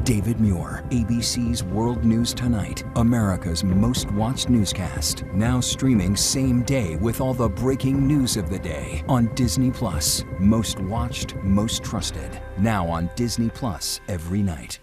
David Muir, ABC's World News Tonight, America's most watched newscast. Now streaming same day with all the breaking news of the day on Disney+. Most watched, most trusted. Now on Disney+ every night.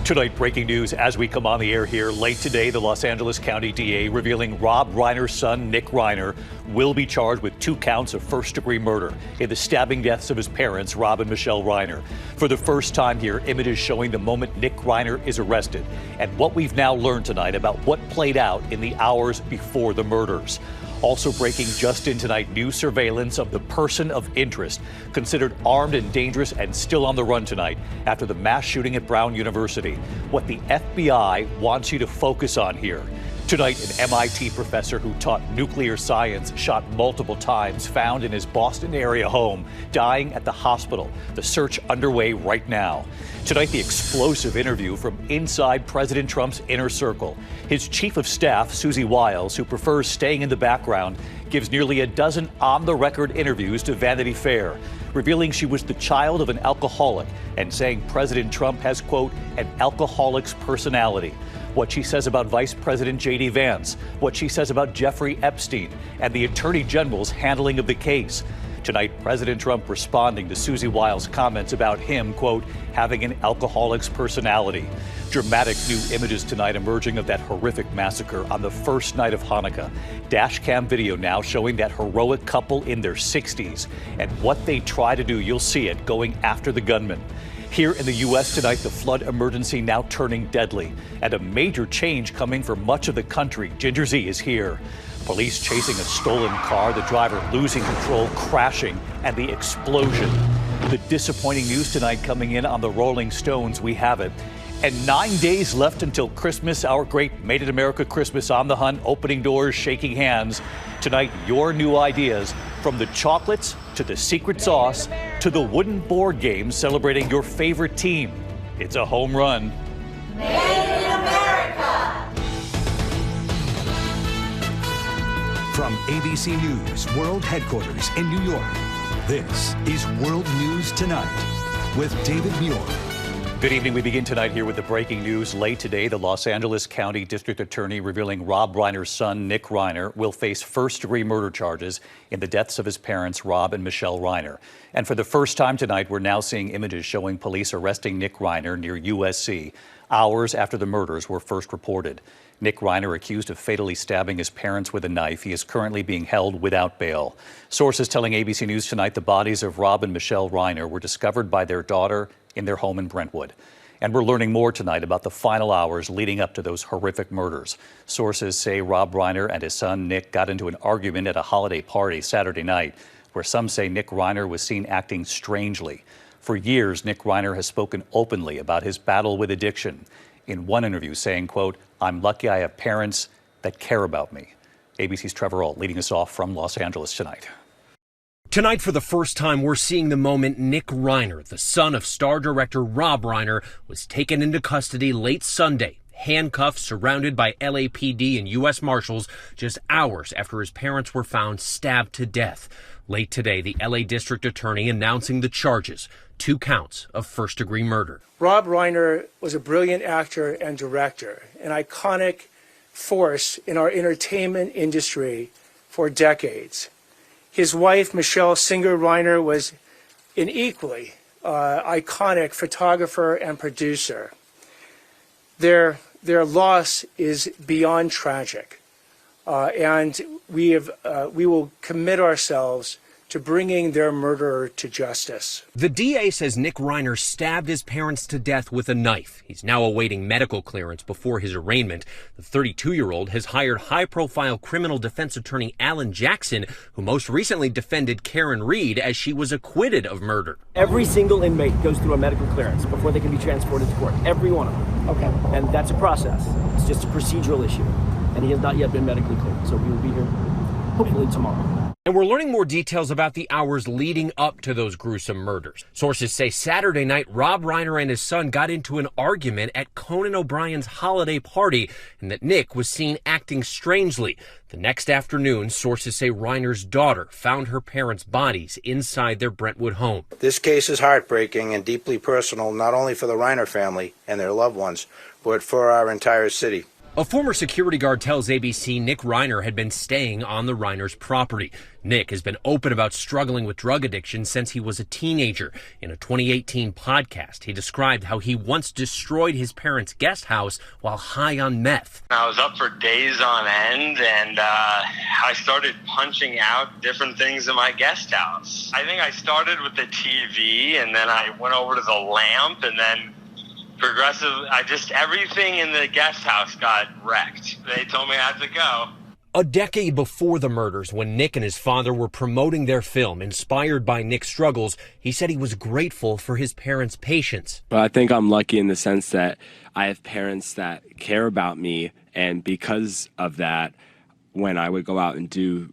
Tonight, breaking news as we come on the air here. Late today, the Los Angeles County DA revealing Rob Reiner's son, Nick Reiner, will be charged with 2 counts of first-degree murder in the stabbing deaths of his parents, Rob and Michelle Reiner. For the first time here, images showing the moment Nick Reiner is arrested and what we've now learned tonight about what played out in the hours before the murders. Also breaking just in tonight, new surveillance of the person of interest, considered armed and dangerous and still on the run tonight after the mass shooting at Brown University. What the FBI wants you to focus on here. Tonight, an MIT professor who taught nuclear science shot multiple times, found in his Boston area home, dying at the hospital. The search underway right now. Tonight, the explosive interview from inside President Trump's inner circle. His chief of staff, Susie Wiles, who prefers staying in the background, gives nearly a dozen on-the-record interviews to Vanity Fair, revealing she was the child of an alcoholic and saying President Trump has, quote, an alcoholic's personality. What she says about Vice President J.D. Vance, what she says about Jeffrey Epstein, and the Attorney General's handling of the case. Tonight, President Trump responding to Susie Wiles' comments about him, quote, having an alcoholic's personality. Dramatic new images tonight emerging of that horrific massacre on the first night of Hanukkah. Dash cam video now showing that heroic couple in their 60s and what they try to do. You'll see it going after the gunman. Here in the U.S. tonight, the flood emergency now turning deadly, and a major change coming for much of the country. Ginger Z is here. Police chasing a stolen car, the driver losing control, crashing, and the explosion. The disappointing news tonight coming in on the Rolling Stones. We have it. And 9 days left until Christmas, our great Made in America Christmas on the hunt, opening doors, shaking hands. Tonight, your new ideas, from the chocolates to the secret sauce to the wooden board games celebrating your favorite team. It's a home run. Made in America! From ABC News World Headquarters in New York, this is World News Tonight with David Muir. Good evening. We begin tonight here with the breaking news. Late today, the Los Angeles County District Attorney revealing Rob Reiner's son, Nick Reiner, will face first-degree murder charges in the deaths of his parents, Rob and Michelle Reiner. And for the first time tonight, we're now seeing images showing police arresting Nick Reiner near USC, hours after the murders were first reported. Nick Reiner, accused of fatally stabbing his parents with a knife, he is currently being held without bail. Sources telling ABC News tonight the bodies of Rob and Michelle Reiner were discovered by their daughter in their home in Brentwood. And we're learning more tonight about the final hours leading up to those horrific murders. Sources say Rob Reiner and his son Nick got into an argument at a holiday party Saturday night, where some say Nick Reiner was seen acting strangely. For years, Nick Reiner has spoken openly about his battle with addiction. In one interview saying, quote, I'm lucky I have parents that care about me. ABC's Trevor Ault leading us off from Los Angeles tonight. Tonight, for the first time, we're seeing the moment Nick Reiner, the son of star director Rob Reiner, was taken into custody late Sunday, handcuffed, surrounded by LAPD and U.S. Marshals, just hours after his parents were found stabbed to death. Late today, the LA District Attorney announcing the charges, 2 counts of first-degree murder. Rob Reiner was a brilliant actor and director, an iconic force in our entertainment industry for decades. His wife, Michelle Singer Reiner, was an equally iconic photographer and producer. Their loss is beyond tragic, and we will commit ourselves to bringing their murderer to justice. The DA says Nick Reiner stabbed his parents to death with a knife. He's now awaiting medical clearance before his arraignment. The 32-year-old has hired high-profile criminal defense attorney Alan Jackson, who most recently defended Karen Reed as she was acquitted of murder. Every single inmate goes through a medical clearance before they can be transported to court. Every one of them. Okay. And that's a process. It's just a procedural issue. And he has not yet been medically cleared. So we will be here hopefully tomorrow. And we're learning more details about the hours leading up to those gruesome murders. Sources say Saturday night, Rob Reiner and his son got into an argument at Conan O'Brien's holiday party, and that Nick was seen acting strangely. The next afternoon, sources say Reiner's daughter found her parents' bodies inside their Brentwood home. This case is heartbreaking and deeply personal, not only for the Reiner family and their loved ones, but for our entire city. A former security guard tells ABC Nick Reiner had been staying on the Reiners' property. Nick has been open about struggling with drug addiction since he was a teenager. In a 2018 podcast, he described how he once destroyed his parents' guest house while high on meth. I was up for days on end, and I started punching out different things in my guest house. I think I started with the TV, and then I went over to the lamp, and then everything in the guest house got wrecked. They told me I had to go. A decade before the murders, when Nick and his father were promoting their film, inspired by Nick's struggles, he said he was grateful for his parents' patience. Well, I think I'm lucky in the sense that I have parents that care about me, and because of that, when I would go out and do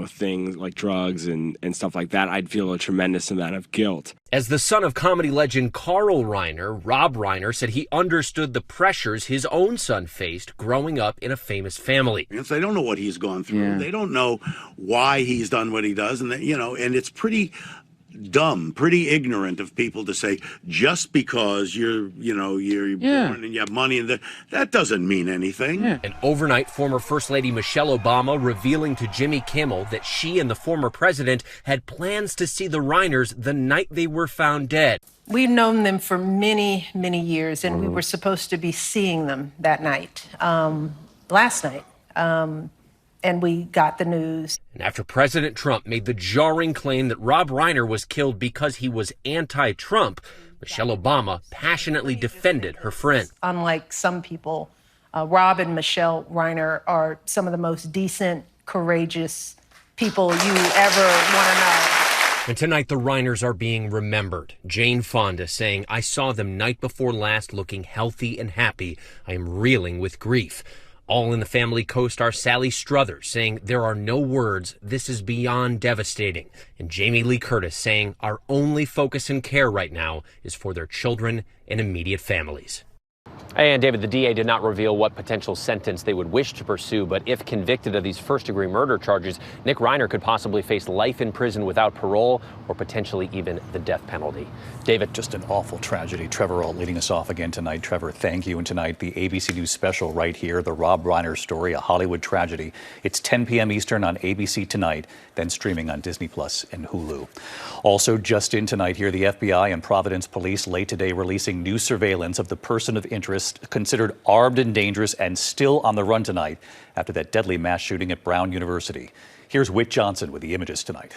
things like drugs and stuff like that, I'd feel a tremendous amount of guilt. As the son of comedy legend Carl Reiner, Rob Reiner said he understood the pressures his own son faced growing up in a famous family. They don't know what he's gone through. Yeah. They don't know why he's done what he does. And, and it's pretty dumb, pretty ignorant of people to say just because you're born and you have money and that doesn't mean anything. Yeah. And overnight, former First Lady Michelle Obama revealing to Jimmy Kimmel that she and the former president had plans to see the Reiners the night they were found dead. We've known them for many, many years, and we were supposed to be seeing them that night, last night. And we got the news. And after President Trump made the jarring claim that Rob Reiner was killed because he was anti-Trump, Michelle Obama passionately defended her friend. Unlike some people, Rob and Michelle Reiner are some of the most decent, courageous people you ever want to know. And tonight, the Reiners are being remembered. Jane Fonda saying, "I saw them night before last looking healthy and happy. I am reeling with grief." All in the Family co-star Sally Struthers saying, "There are no words. This is beyond devastating." And Jamie Lee Curtis saying, "Our only focus and care right now is for their children and immediate families." And David, the DA did not reveal what potential sentence they would wish to pursue, but if convicted of these first-degree murder charges, Nick Reiner could possibly face life in prison without parole or potentially even the death penalty. David. Just an awful tragedy. Trevor Ault leading us off again tonight. Trevor, thank you. And tonight, the ABC News special right here, the Rob Reiner story, a Hollywood tragedy. It's 10 p.m. Eastern on ABC tonight, then streaming on Disney Plus and Hulu. Also just in tonight here, the FBI and Providence Police late today releasing new surveillance of the person of interest considered armed and dangerous and still on the run tonight after that deadly mass shooting at Brown University. Here's Whit Johnson with the images tonight.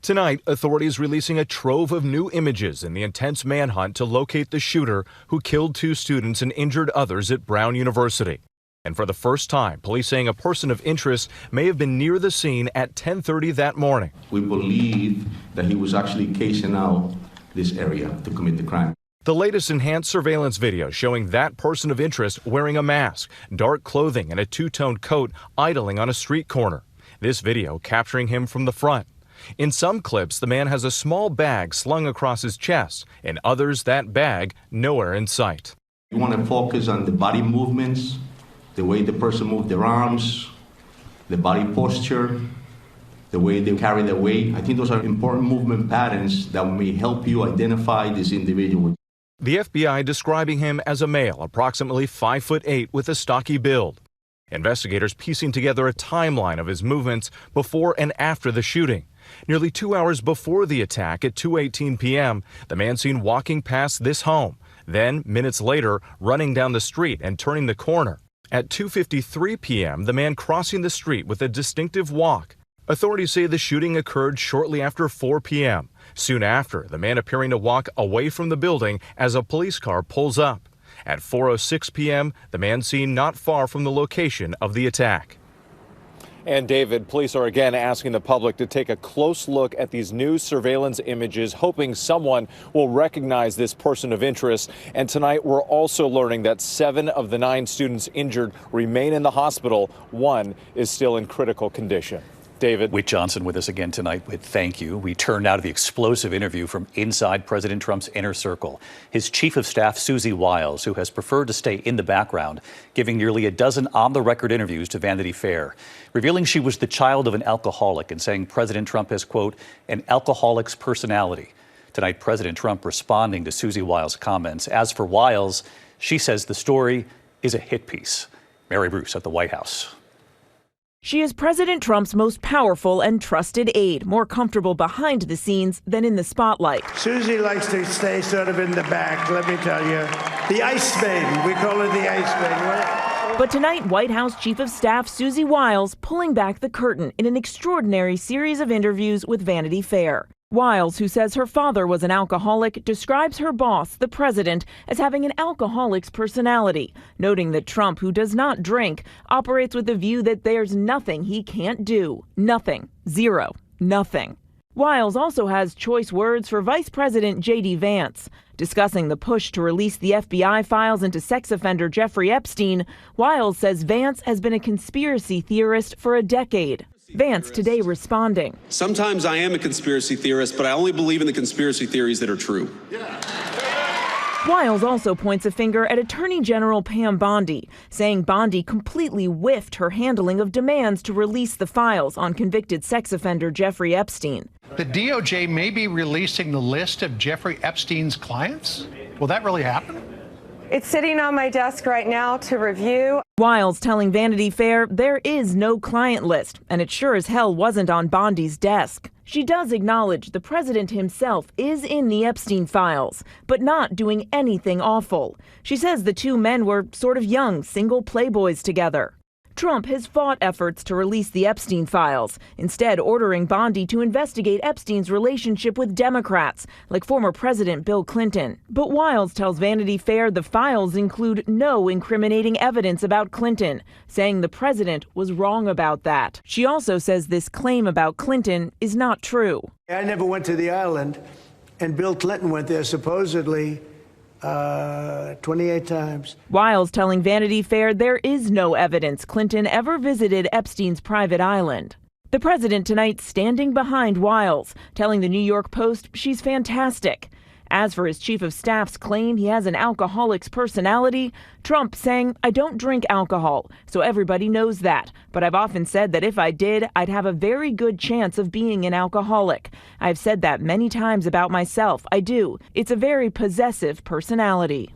Tonight, authorities releasing a trove of new images in the intense manhunt to locate the shooter who killed 2 students and injured others at Brown University. And for the first time, police saying a person of interest may have been near the scene at 10:30 that morning. We believe that he was actually casing out this area to commit the crime. The latest enhanced surveillance video showing that person of interest wearing a mask, dark clothing, and a 2-toned coat idling on a street corner. This video capturing him from the front. In some clips, the man has a small bag slung across his chest. In others, that bag nowhere in sight. You want to focus on the body movements, the way the person moved their arms, the body posture, the way they carry their weight. I think those are important movement patterns that may help you identify this individual. The FBI describing him as a male, approximately 5'8" with a stocky build. Investigators piecing together a timeline of his movements before and after the shooting. Nearly 2 hours before the attack at 2:18 p.m., the man seen walking past this home. Then, minutes later, running down the street and turning the corner. At 2:53 p.m., the man crossing the street with a distinctive walk. Authorities say the shooting occurred shortly after 4 p.m. Soon after, the man appearing to walk away from the building as a police car pulls up. At 4:06 p.m., the man seen not far from the location of the attack. And David, police are again asking the public to take a close look at these new surveillance images, hoping someone will recognize this person of interest. And tonight, we're also learning that 7 of the 9 students injured remain in the hospital. 1 is still in critical condition. David. Whit Johnson with us again tonight. Whit, thank you. We turn now to the explosive interview from inside President Trump's inner circle. His chief of staff, Susie Wiles, who has preferred to stay in the background, giving nearly a dozen on-the-record interviews to Vanity Fair, revealing she was the child of an alcoholic and saying President Trump has, quote, an alcoholic's personality. Tonight, President Trump responding to Susie Wiles' comments. As for Wiles, she says the story is a hit piece. Mary Bruce at the White House. She is President Trump's most powerful and trusted aide, more comfortable behind the scenes than in the spotlight. Susie likes to stay sort of in the back, let me tell you. The ice baby, we call her the ice baby. But tonight, White House Chief of Staff Susie Wiles pulling back the curtain in an extraordinary series of interviews with Vanity Fair. Wiles, who says her father was an alcoholic, describes her boss, the president, as having an alcoholic's personality, noting that Trump, who does not drink, operates with the view that there's nothing he can't do. Nothing. Zero. Nothing. Wiles also has choice words for Vice President J.D. Vance. Discussing the push to release the FBI files into sex offender Jeffrey Epstein, Wiles says Vance has been a conspiracy theorist for a decade. Vance today responding. Sometimes I am a conspiracy theorist, but I only believe in the conspiracy theories that are true. Wiles also points a finger at Attorney General Pam Bondi, saying Bondi completely whiffed her handling of demands to release the files on convicted sex offender Jeffrey Epstein. The DOJ may be releasing the list of Jeffrey Epstein's clients. Will that really happen? It's sitting on my desk right now to review. Wiles telling Vanity Fair there is no client list, and it sure as hell wasn't on Bondi's desk. She does acknowledge the president himself is in the Epstein files, but not doing anything awful. She says the two men were sort of young, single playboys together. Trump has fought efforts to release the Epstein files, instead ordering Bondi to investigate Epstein's relationship with Democrats, like former President Bill Clinton. But Wiles tells Vanity Fair the files include no incriminating evidence about Clinton, saying the president was wrong about that. She also says this claim about Clinton is not true. I never went to the island, and Bill Clinton went there supposedly 28 times. Wiles telling Vanity Fair there is no evidence Clinton ever visited Epstein's private island. The president tonight standing behind Wiles, telling the New York Post she's fantastic. As for his chief of staff's claim he has an alcoholic's personality, Trump saying, I don't drink alcohol, so everybody knows that. But I've often said that if I did, I'd have a very good chance of being an alcoholic. I've said that many times about myself. I do. It's a very possessive personality.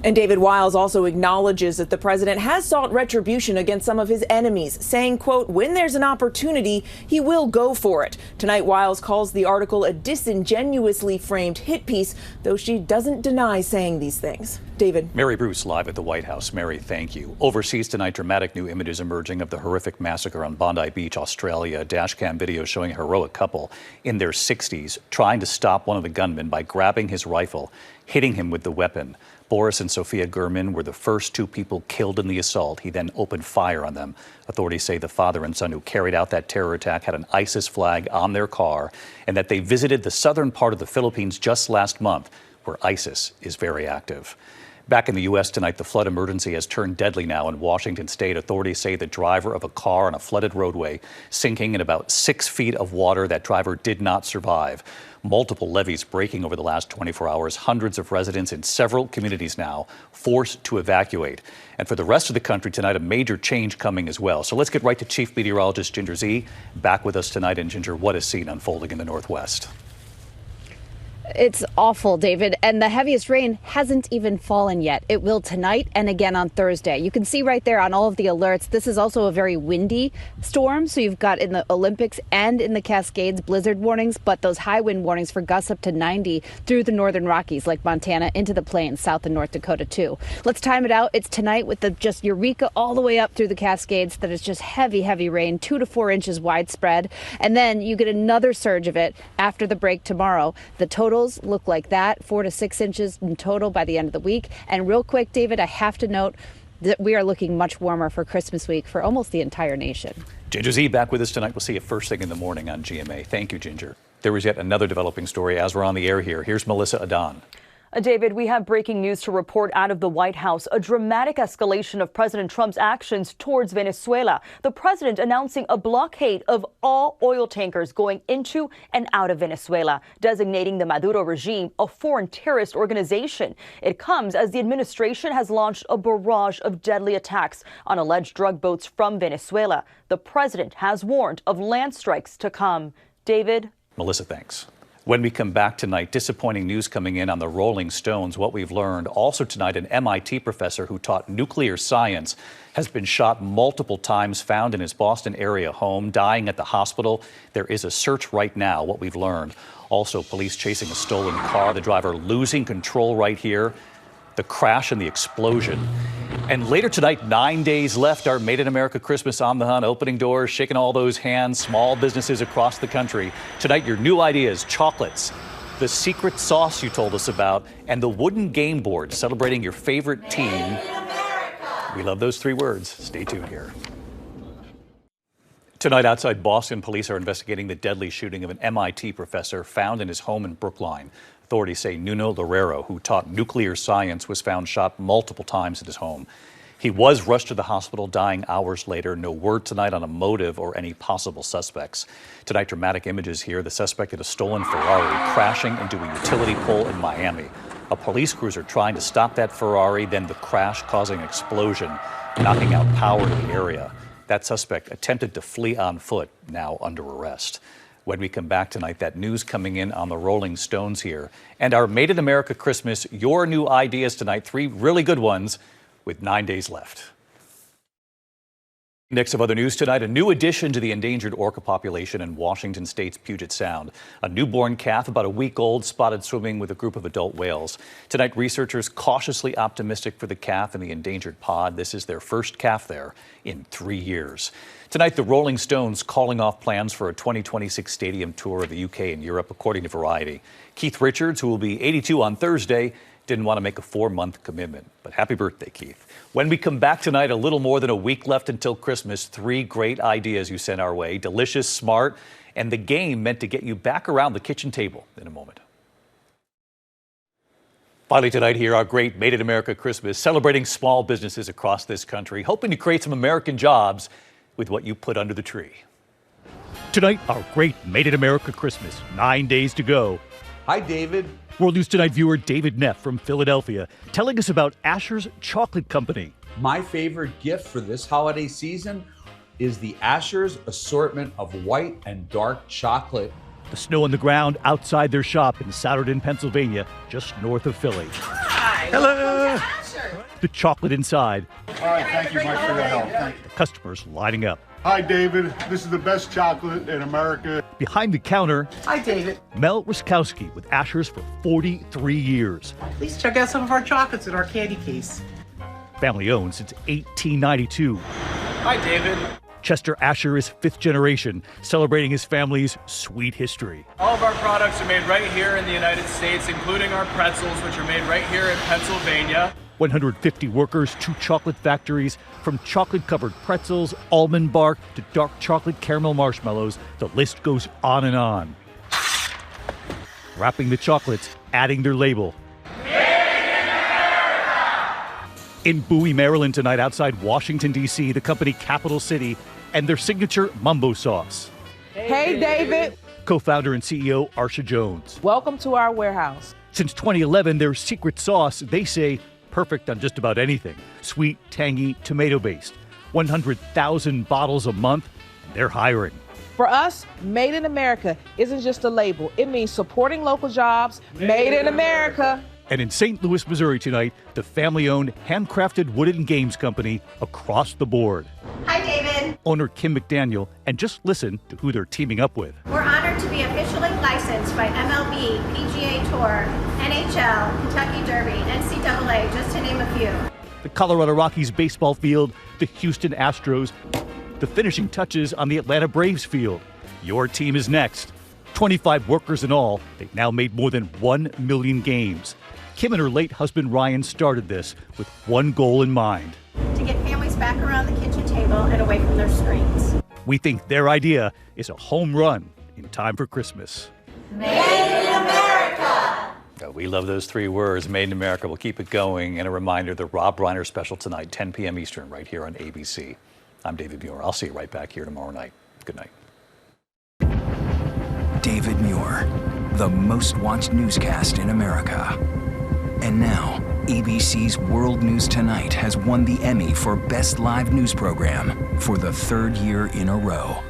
And David Wiles also acknowledges that the president has sought retribution against some of his enemies, saying, quote, when there's an opportunity, he will go for it. Tonight, Wiles calls the article a disingenuously framed hit piece, though she doesn't deny saying these things. David. Mary Bruce live at the White House. Mary, thank you. Overseas tonight, dramatic new images emerging of the horrific massacre on Bondi Beach, Australia. A dash cam video showing a heroic couple in their 60s trying to stop one of the gunmen by grabbing his rifle, hitting him with the weapon. Boris and Sophia Gurman were the first two people killed in the assault. He then opened fire on them. Authorities say the father and son who carried out that terror attack had an ISIS flag on their car and that they visited the southern part of the Philippines just last month, where ISIS is very active. Back in the U.S. tonight, the flood emergency has turned deadly now in Washington state. Authorities say the driver of a car on a flooded roadway sinking in about 6 feet of water. That driver did not survive. Multiple levees breaking over the last 24 hours. Hundreds of residents in several communities now forced to evacuate. And for the rest of the country tonight, a major change coming as well. So let's get right to Chief Meteorologist Ginger Zee back with us tonight. And Ginger, what is seen unfolding in the Northwest? It's awful, David, and the heaviest rain hasn't even fallen yet. It will tonight and again on Thursday. You can see right there on all of the alerts, this is also a very windy storm. So you've got in the Olympics and in the Cascades blizzard warnings, but those high wind warnings for gusts up to 90 through the northern Rockies like Montana into the plains, South and North Dakota too. Let's time it out. It's tonight with the just Eureka all the way up through the Cascades. That is just heavy, heavy rain, 2 to 4 inches widespread. And then you get another surge of it after the break tomorrow. The totals look like that, 4 to 6 inches in total by the end of the week. And real quick, David, I have to note that we are looking much warmer for Christmas week for almost the entire nation. Ginger Zee back with us tonight. We'll see you first thing in the morning on GMA. Thank you, Ginger. There was yet another developing story as we're on the air here. Here's Melissa Adon. David, we have breaking news to report out of the White House, a dramatic escalation of President Trump's actions towards Venezuela. The president announcing a blockade of all oil tankers going into and out of Venezuela, designating the Maduro regime a foreign terrorist organization. It comes as the administration has launched a barrage of deadly attacks on alleged drug boats from Venezuela. The president has warned of land strikes to come. David? Melissa, thanks. When we come back tonight, disappointing news coming in on the Rolling Stones, what we've learned. Also tonight, an MIT professor who taught nuclear science has been shot multiple times, found in his Boston area home, dying at the hospital. There is a search right now, what we've learned. Also, police chasing a stolen car, the driver losing control right here, the crash and the explosion. And later tonight, 9 days left, our Made in America Christmas on the hunt, opening doors, shaking all those hands, small businesses across the country. Tonight, your new ideas, chocolates, the secret sauce you told us about, and the wooden game board celebrating your favorite team. We love those three words. Stay tuned here. Tonight outside Boston, police are investigating the deadly shooting of an MIT professor found in his home in Brookline. Authorities say Nuno Loureiro, who taught nuclear science, was found shot multiple times at his home. He was rushed to the hospital, dying hours later. No word tonight on a motive or any possible suspects. Tonight, dramatic images here. The suspect in a stolen Ferrari crashing into a utility pole in Miami. A police cruiser trying to stop that Ferrari, then the crash causing an explosion, knocking out power to the area. That suspect attempted to flee on foot, now under arrest. When we come back tonight, that news coming in on the Rolling Stones here. And our Made in America Christmas, your new ideas tonight, three really good ones with 9 days left. Next of other news tonight, a new addition to the endangered orca population in Washington State's Puget Sound. A newborn calf about a week old spotted swimming with a group of adult whales. Tonight, researchers cautiously optimistic for the calf in the endangered pod. This is their first calf there in 3 years. Tonight, the Rolling Stones calling off plans for a 2026 stadium tour of the UK and Europe, according to Variety. Keith Richards, who will be 82 on Thursday, didn't want to make a 4-month commitment. But happy birthday, Keith. When we come back tonight, a little more than a week left until Christmas. 3 great ideas you sent our way. Delicious, smart, and the game meant to get you back around the kitchen table in a moment. Finally tonight here, our great Made in America Christmas, celebrating small businesses across this country, hoping to create some American jobs with what you put under the tree. Tonight, our great Made in America Christmas. 9 days to go. Hi, David. World News Tonight viewer David Neff from Philadelphia telling us about Asher's Chocolate Company. My favorite gift for this holiday season is the Asher's assortment of white and dark chocolate. The snow on the ground outside their shop in Souderton, Pennsylvania, just north of Philly. Hi. Hello. The chocolate inside. All right, thank you much for your help. Thank you. Customers lining up. Hi, David. This is the best chocolate in America. Behind the counter, Hi, David. Mel Ruskowski with Asher's for 43 years. Please check out some of our chocolates in our candy case. Family owned since 1892. Hi, David. Chester Asher is 5th generation, celebrating his family's sweet history. All of our products are made right here in the United States, including our pretzels, which are made right here in Pennsylvania. 150 workers, 2 chocolate factories, from chocolate-covered pretzels, almond bark, to dark chocolate caramel marshmallows. The list goes on and on. Wrapping the chocolates, adding their label. In Bowie, Maryland tonight, outside Washington, D.C., the company Capital City, and their signature Mumbo sauce. Hey, David. Co-founder and CEO Arsha Jones. Welcome to our warehouse. Since 2011, their secret sauce, they say, perfect on just about anything. Sweet, tangy, tomato-based. 100,000 bottles a month. They're hiring. For us, Made in America isn't just a label. It means supporting local jobs. Made in America. And in St. Louis, Missouri tonight, the family-owned, handcrafted wooden games company Across the Board. Hi, David. Owner Kim McDaniel, and just listen to who they're teaming up with. We're honored to be officially licensed by MLB, PGA Tour, NHL, Kentucky Derby, NCAA, just to name a few. The Colorado Rockies baseball field, the Houston Astros, the finishing touches on the Atlanta Braves field. Your team is next. 25 workers in all. They've now made more than 1 million games. Kim and her late husband Ryan started this with one goal in mind. To get families back around the kitchen table and away from their screens. We think their idea is a home run in time for Christmas. Made in America! We love those 3 words, Made in America. We'll keep it going. And a reminder, the Rob Reiner special tonight, 10 p.m. Eastern, right here on ABC. I'm David Muir. I'll see you right back here tomorrow night. Good night. David Muir, the most watched newscast in America. And now, ABC's World News Tonight has won the Emmy for Best Live News Program for the 3rd year in a row.